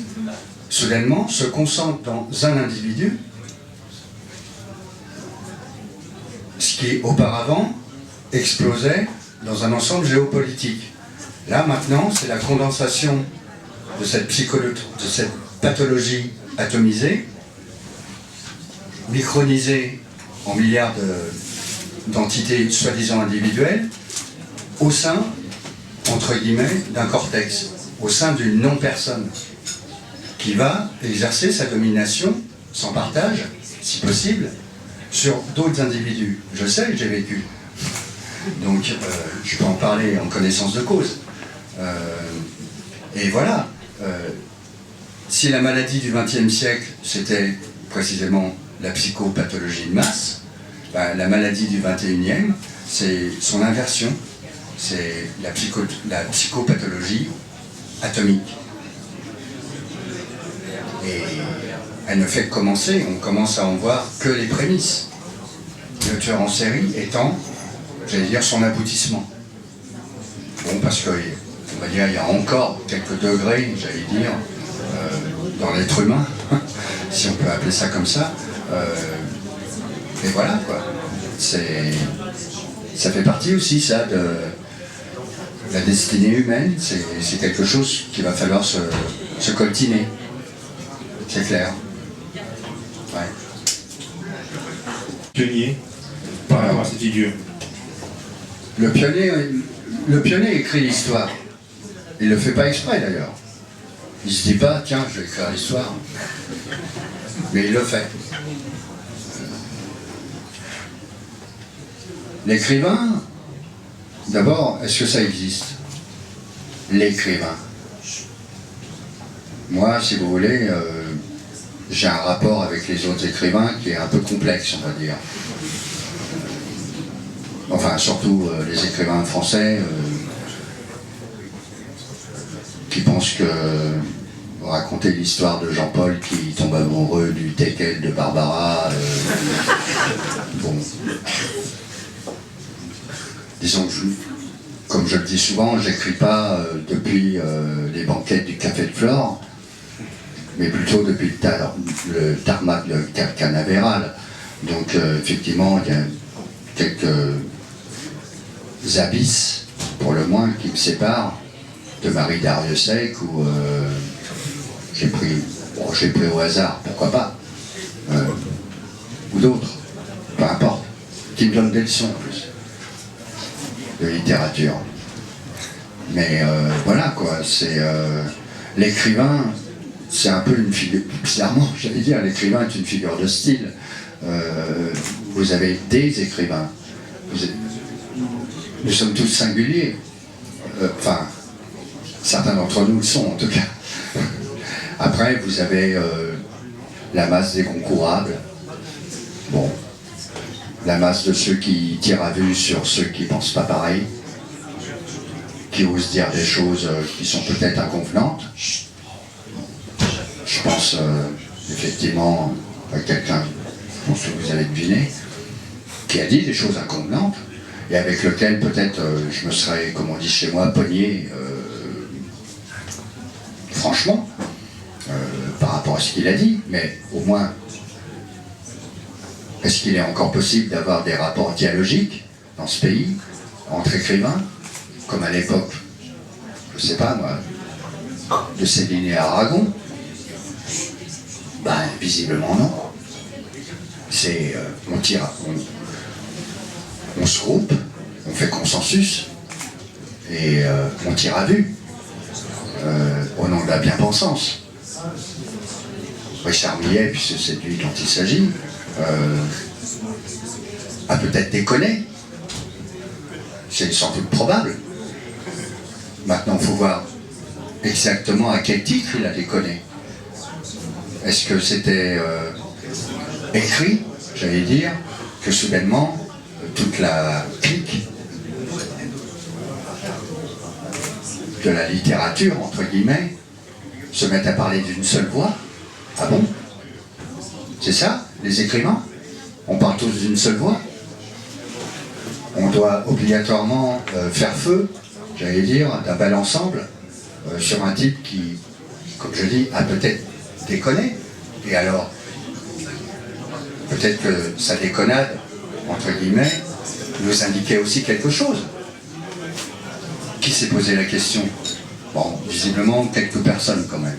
soudainement se concentre dans un individu ce qui auparavant explosait dans un ensemble géopolitique. Là maintenant, c'est la condensation de cette pathologie atomisée, micronisée en milliards d'entités soi-disant individuelles, au sein, entre guillemets, d'un cortex, au sein d'une non-personne, qui va exercer sa domination, sans partage, si possible, sur d'autres individus. Je sais, j'ai vécu. Donc, je peux en parler en connaissance de cause. Et voilà. Si la maladie du XXe siècle, c'était précisément la psychopathologie de masse, La maladie du 21e, c'est son inversion, c'est la psychopathologie atomique. Et elle ne fait que commencer, on commence à en voir que les prémices. Le tueur en série étant, j'allais dire, son aboutissement. Bon, parce que, on va dire, il y a encore quelques degrés, j'allais dire, dans l'être humain, si on peut appeler ça comme ça. Et voilà, quoi. Ça fait partie aussi, ça, de la destinée humaine. C'est quelque chose qu'il va falloir se coltiner. C'est clair. Ouais. Pionnier, par rapport à cette figure. Le pionnier écrit l'histoire. Il ne le fait pas exprès, d'ailleurs. Il se dit pas, tiens, je vais écrire l'histoire. Mais il le fait. L'écrivain, d'abord, est-ce que ça existe? L'écrivain. Moi, si vous voulez, j'ai un rapport avec les autres écrivains qui est un peu complexe, on va dire. Enfin, surtout les écrivains français qui pensent que raconter l'histoire de Jean-Paul qui tombe amoureux du teckel de Barbara, bon. Disons que, comme je le dis souvent, j'écris pas depuis les banquettes du Café de Flore, mais plutôt depuis le tarmac de Canaveral. Donc effectivement, il y a quelques abysses, pour le moins, qui me séparent de Marie Darrieussecq, où j'ai pris au hasard, pourquoi pas, ou d'autres, peu importe, qui me donnent des leçons en plus de littérature. Mais voilà quoi, c'est l'écrivain, c'est un peu une figure, bizarrement j'allais dire, l'écrivain est une figure de style. Vous avez des écrivains, nous sommes tous singuliers, enfin certains d'entre nous le sont en tout cas. Après vous avez la masse des concourables, bon, la masse de ceux qui tirent à vue sur ceux qui ne pensent pas pareil, qui osent dire des choses qui sont peut-être inconvenantes. Je pense effectivement à quelqu'un, je pense que vous avez deviné, qui a dit des choses inconvenantes, et avec lequel peut-être je me serais, comme on dit chez moi, pogné franchement, par rapport à ce qu'il a dit, mais au moins, est-ce qu'il est encore possible d'avoir des rapports dialogiques dans ce pays, entre écrivains, comme à l'époque, je ne sais pas moi, de Céline et Aragon? Ben, visiblement non. C'est, on se groupe, on fait consensus, et on tire à vue, au nom de la bien-pensance. Richard Millet, puisque c'est lui dont il s'agit, a peut-être déconné. C'est sans doute probable. Maintenant, il faut voir exactement à quel titre il a déconné. Est-ce que c'était écrit, j'allais dire, que soudainement, toute la clique de la littérature, entre guillemets, se met à parler d'une seule voix? Ah bon? C'est ça, les écrivains? On parle tous d'une seule voix? On doit obligatoirement faire feu, j'allais dire, d'un bel ensemble sur un type qui, comme je dis, a peut-être déconné. Et alors, peut-être que sa déconnade, entre guillemets, nous indiquait aussi quelque chose. Qui s'est posé la question? Bon, visiblement, quelques personnes quand même.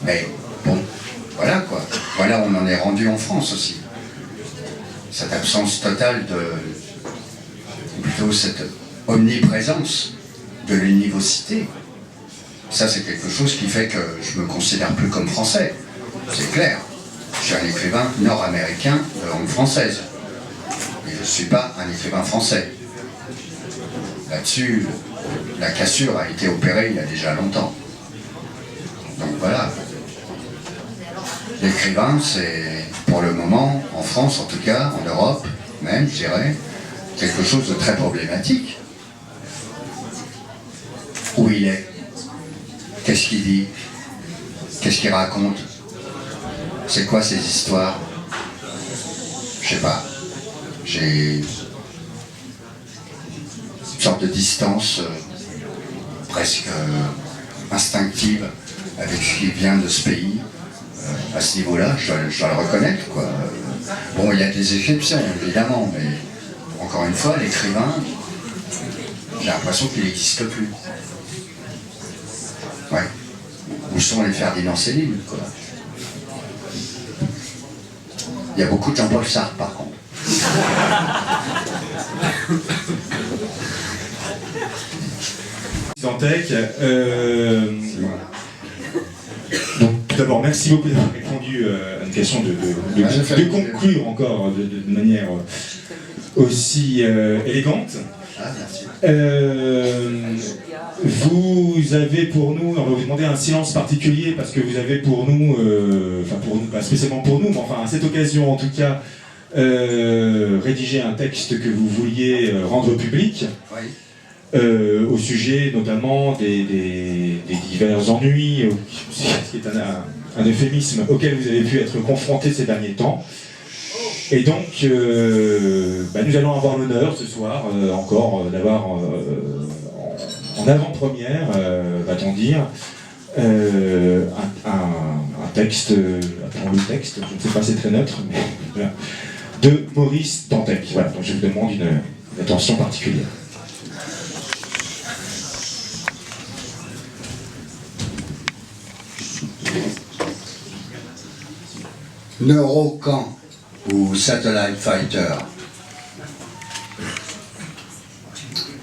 Mais bon, voilà quoi. Voilà, on en est rendu en France aussi. Cette absence totale ou plutôt cette omniprésence de l'univocité. Ça, c'est quelque chose qui fait que je me considère plus comme français. C'est clair. Je suis un écrivain nord-américain de langue française. Et je ne suis pas un écrivain français. Là-dessus, la cassure a été opérée il y a déjà longtemps. Donc voilà. L'écrivain, c'est, pour le moment, en France en tout cas, en Europe, même, je dirais, quelque chose de très problématique. Où il est? Qu'est-ce qu'il dit? Qu'est-ce qu'il raconte? C'est quoi ces histoires? Je sais pas. J'ai une sorte de distance presque instinctive avec ce qui vient de ce pays. À ce niveau-là, je dois le reconnaître, quoi. Bon, il y a des exceptions, évidemment, mais encore une fois, l'écrivain, j'ai l'impression qu'il n'existe plus. Ouais. Où sont les Ferdinand Céline, quoi? Il y a beaucoup de Jean-Paul Sartre, par contre. Dantec, donc tout d'abord merci beaucoup d'avoir répondu à une question de conclure encore de manière aussi élégante. Ah, merci. Vous avez pour nous, on va vous demander un silence particulier parce que vous avez pour nous, enfin pour nous, pas spécialement pour nous, mais enfin à cette occasion en tout cas, rédigé un texte que vous vouliez rendre public. Oui. Au sujet notamment des divers ennuis, ce qui est un euphémisme auquel vous avez pu être confronté ces derniers temps. Et donc, nous allons avoir l'honneur ce soir encore d'avoir en avant-première, va-t-on dire, un texte, appelons-le texte, je ne sais pas, c'est très neutre, mais voilà, de Maurice Dantec. Voilà, donc je vous demande une attention particulière. Neurocan ou Satellite Fighter.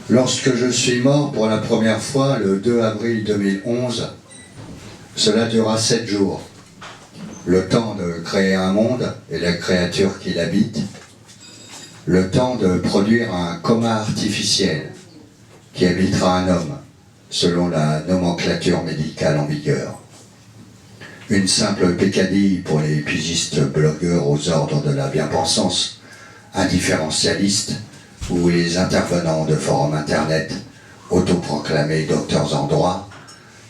Lorsque je suis mort pour la première fois le 2 avril 2011, cela dura 7 jours. Le temps de créer un monde et la créature qui l'habite. Le temps de produire un coma artificiel qui habitera un homme, selon la nomenclature médicale en vigueur. Une simple pécadille pour les pigistes blogueurs aux ordres de la bien-pensance, indifférencialistes, ou les intervenants de forums internet autoproclamés docteurs en droit,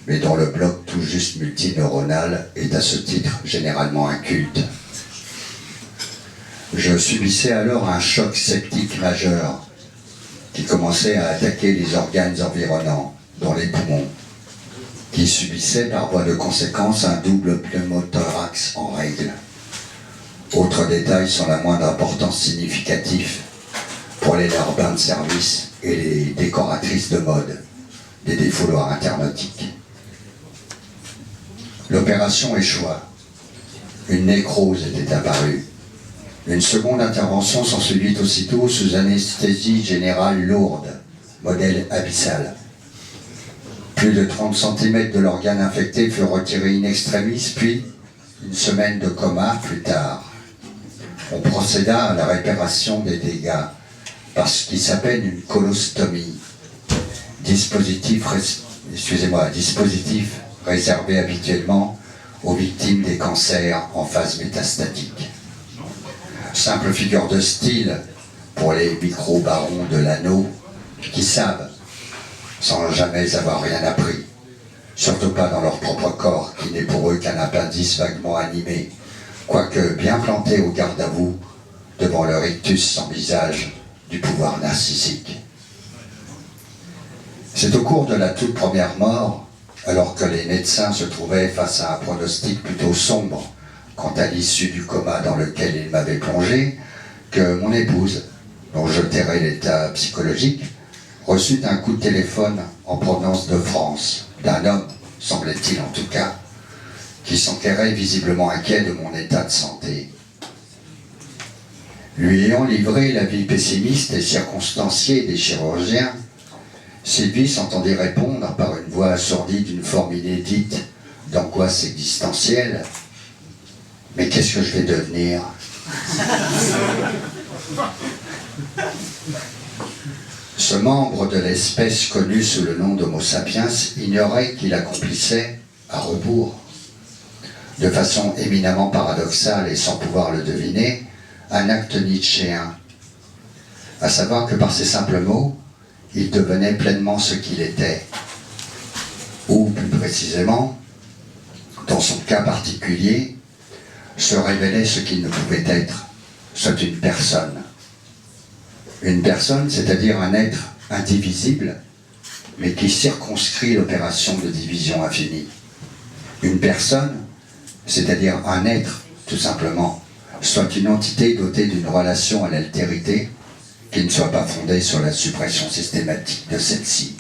mais dont le bloc tout juste multineuronal est à ce titre généralement inculte. Je subissais alors un choc septique majeur qui commençait à attaquer les organes environnants, dont les poumons, qui subissait par voie de conséquence un double pneumothorax en règle. Autres détails sans la moindre importance significative pour les larbins de service et les décoratrices de mode des défouloirs internautiques. L'opération échoua. Une nécrose était apparue. Une seconde intervention s'ensuivit aussitôt sous anesthésie générale lourde, modèle abyssal. Plus de 30 cm de l'organe infecté furent retirés in extremis, puis, une semaine de coma plus tard, on procéda à la réparation des dégâts par ce qui s'appelle une colostomie, dispositif réservé habituellement aux victimes des cancers en phase métastatique. Simple figure de style pour les micro-barons de l'anneau qui savent, sans jamais avoir rien appris, surtout pas dans leur propre corps qui n'est pour eux qu'un appendice vaguement animé, quoique bien planté au garde à vous devant le rictus sans visage du pouvoir narcissique. C'est au cours de la toute première mort, alors que les médecins se trouvaient face à un pronostic plutôt sombre quant à l'issue du coma dans lequel ils m'avaient plongé, que mon épouse, dont je tairai l'état psychologique, reçut un coup de téléphone en provenance de France, d'un homme, semblait-il en tout cas, qui s'enquérait visiblement inquiet de mon état de santé. Lui ayant livré l'avis pessimiste et circonstancié des chirurgiens, Sylvie s'entendit répondre par une voix assourdie d'une forme inédite d'angoisse existentielle. « Mais qu'est-ce que je vais devenir ?» Ce membre de l'espèce connue sous le nom d'Homo sapiens ignorait qu'il accomplissait, à rebours, de façon éminemment paradoxale et sans pouvoir le deviner, un acte nietzschéen à savoir que par ces simples mots, il devenait pleinement ce qu'il était. Ou plus précisément, dans son cas particulier, se révélait ce qu'il ne pouvait être, soit une personne. Une personne, c'est-à-dire un être indivisible, mais qui circonscrit l'opération de division infinie. Une personne, c'est-à-dire un être, tout simplement, soit une entité dotée d'une relation à l'altérité qui ne soit pas fondée sur la suppression systématique de celle-ci.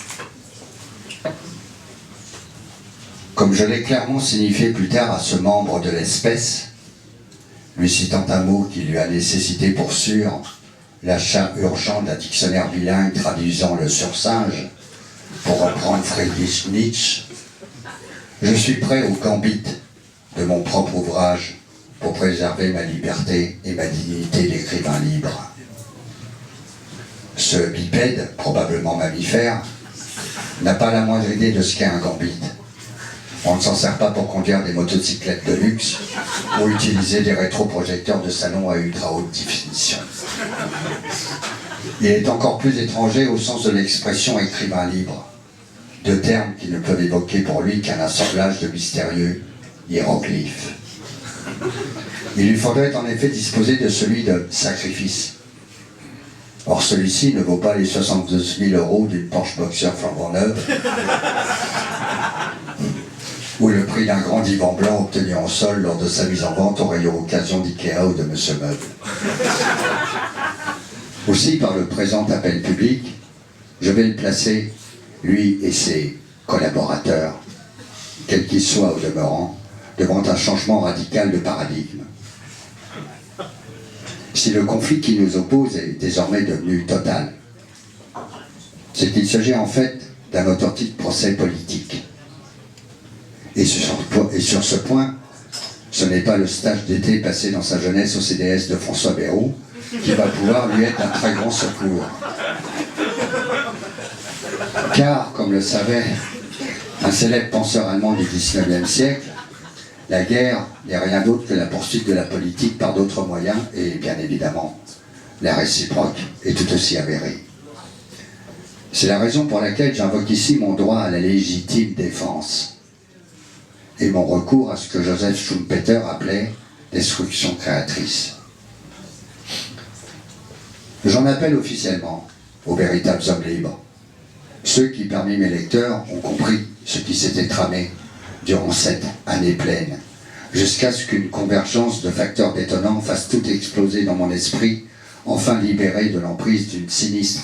Comme je l'ai clairement signifié plus tard à ce membre de l'espèce, lui citant un mot qui lui a nécessité pour sûr l'achat urgent d'un dictionnaire bilingue traduisant le sursinge, pour reprendre Friedrich Nietzsche, je suis prêt au gambit de mon propre ouvrage pour préserver ma liberté et ma dignité d'écrivain libre. Ce bipède, probablement mammifère, n'a pas la moindre idée de ce qu'est un gambit. On ne s'en sert pas pour conduire des motocyclettes de luxe ou utiliser des rétroprojecteurs de salon à ultra haute définition. Il est encore plus étranger au sens de l'expression écrivain libre, deux termes qui ne peuvent évoquer pour lui qu'un assemblage de mystérieux hiéroglyphes. Il lui faudrait en effet disposer de celui de sacrifice. Or celui-ci ne vaut pas les 72 000 € d'une Porsche Boxer flambant neuve ou le prix d'un grand divan blanc obtenu en sol lors de sa mise en vente au rayon occasion d'Ikea ou de Monsieur Meuble. Aussi, par le présent appel public, je vais le placer, lui et ses collaborateurs, quels qu'ils soient au demeurant, devant un changement radical de paradigme. Si le conflit qui nous oppose est désormais devenu total, c'est qu'il s'agit en fait d'un authentique procès politique. Et sur ce point, ce n'est pas le stage d'été passé dans sa jeunesse au CDS de François Bayrou qui va pouvoir lui être un très grand secours. Car, comme le savait un célèbre penseur allemand du XIXe siècle, la guerre n'est rien d'autre que la poursuite de la politique par d'autres moyens, et bien évidemment, la réciproque est tout aussi avérée. C'est la raison pour laquelle j'invoque ici mon droit à la légitime défense et mon recours à ce que Joseph Schumpeter appelait destruction créatrice. J'en appelle officiellement aux véritables hommes libres, ceux qui, parmi mes lecteurs, ont compris ce qui s'était tramé durant cette année pleine, jusqu'à ce qu'une convergence de facteurs détonnants fasse tout exploser dans mon esprit, enfin libéré de l'emprise d'une sinistre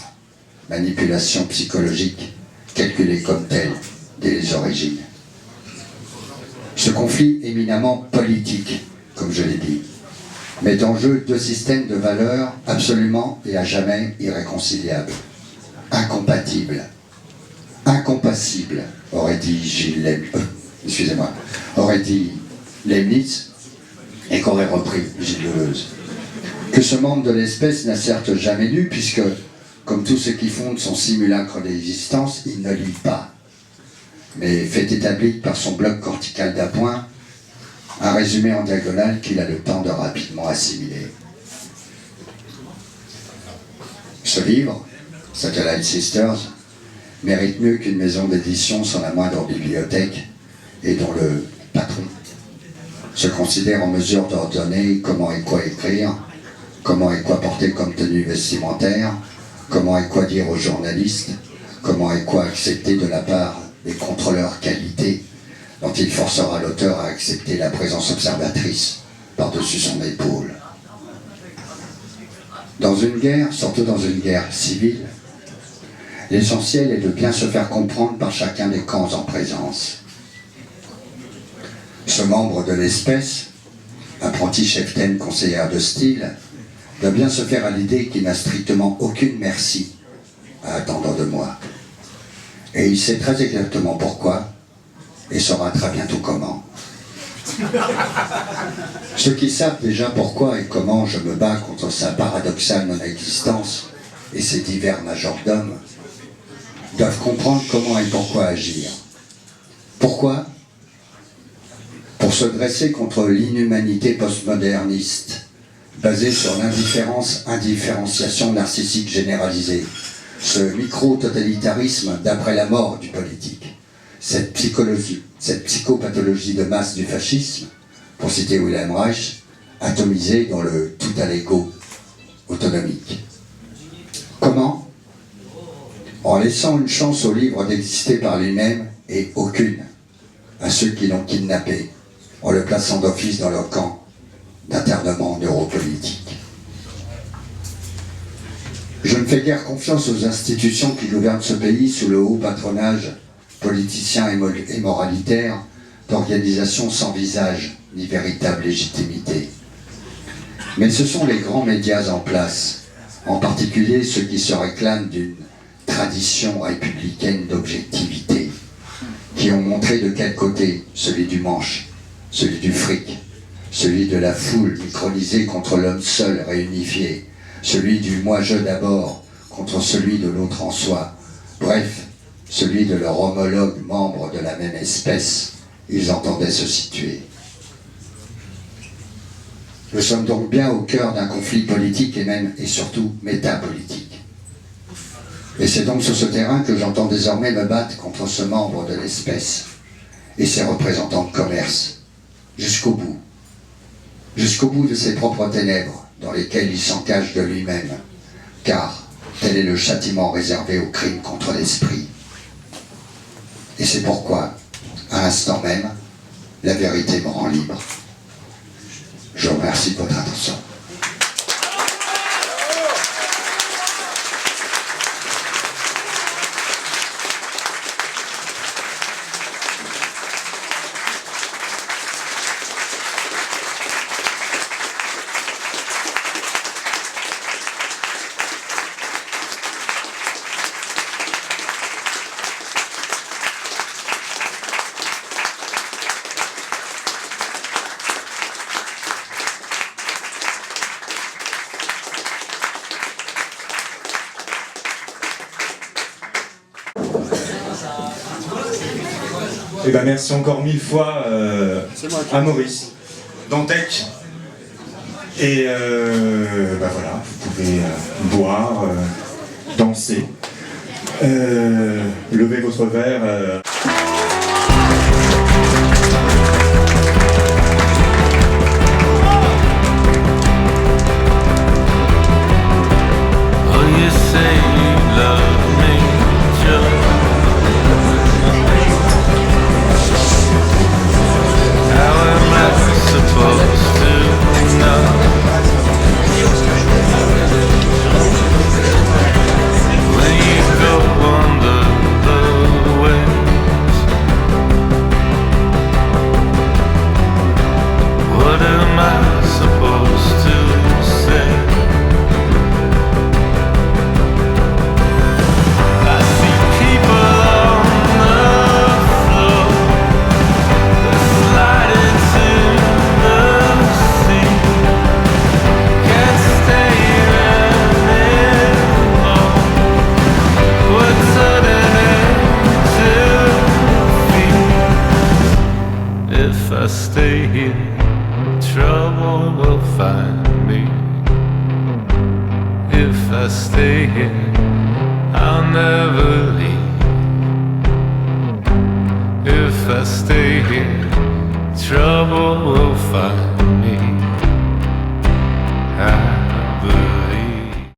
manipulation psychologique, calculée comme telle dès les origines. Ce conflit éminemment politique, comme je l'ai dit, met en jeu deux systèmes de valeurs absolument et à jamais irréconciliables, incompatibles, incompassibles, aurait dit Leibniz, et qu'aurait repris Gilles Deleuze. Que ce membre de l'espèce n'a certes jamais lu, puisque, comme tout ce qui fonde son simulacre d'existence, il ne lit pas, mais fait établir par son bloc cortical d'appoint un résumé en diagonale qu'il a le temps de rapidement assimiler. Ce livre, Satellite Sisters, mérite mieux qu'une maison d'édition sans la moindre bibliothèque et dont le patron se considère en mesure d'ordonner comment et quoi écrire, comment et quoi porter comme tenue vestimentaire, comment et quoi dire aux journalistes, comment et quoi accepter de la part des contrôleurs qualité, dont il forcera l'auteur à accepter la présence observatrice par-dessus son épaule. Dans une guerre, surtout dans une guerre civile, l'essentiel est de bien se faire comprendre par chacun des camps en présence. Ce membre de l'espèce, apprenti cheftaine conseillère de style, doit bien se faire à l'idée qu'il n'a strictement aucune merci à attendre de moi. Et il sait très exactement pourquoi, et saura très bientôt comment. Ceux qui savent déjà pourquoi et comment je me bats contre sa paradoxale non-existence et ses divers majordomes doivent comprendre comment et pourquoi agir. Pourquoi ? Pour se dresser contre l'inhumanité postmoderniste basé sur l'indifférenciation narcissique généralisée, ce micro-totalitarisme d'après la mort du politique, cette psychopathologie de masse du fascisme, pour citer Wilhelm Reich, atomisée dans le tout à l'ego autonomique. Comment? En laissant une chance au livre d'exister par lui-même et aucune à ceux qui l'ont kidnappé, en le plaçant d'office dans leur camp d'internement neuropolitique. Je ne fais guère confiance aux institutions qui gouvernent ce pays sous le haut patronage politicien et moralitaire d'organisations sans visage ni véritable légitimité. Mais ce sont les grands médias en place, en particulier ceux qui se réclament d'une tradition républicaine d'objectivité, qui ont montré de quel côté, celui du manche, celui du fric, celui de la foule micronisée contre l'homme seul réunifié, celui du moi-je d'abord contre celui de l'autre en soi, bref, celui de leur homologue membre de la même espèce, ils entendaient se situer. Nous sommes donc bien au cœur d'un conflit politique et même et surtout métapolitique. Et c'est donc sur ce terrain que j'entends désormais me battre contre ce membre de l'espèce et ses représentants de commerce, jusqu'au bout de ses propres ténèbres dans lesquelles il s'en cache de lui-même, car tel est le châtiment réservé au crime contre l'esprit. Et c'est pourquoi, à l'instant même, la vérité me rend libre. Je vous remercie de votre attention. Eh ben merci encore 1000 fois à Maurice, Dantec. Et ben voilà, vous pouvez boire, danser, lever votre verre. Stay here, trouble will find me. If I stay here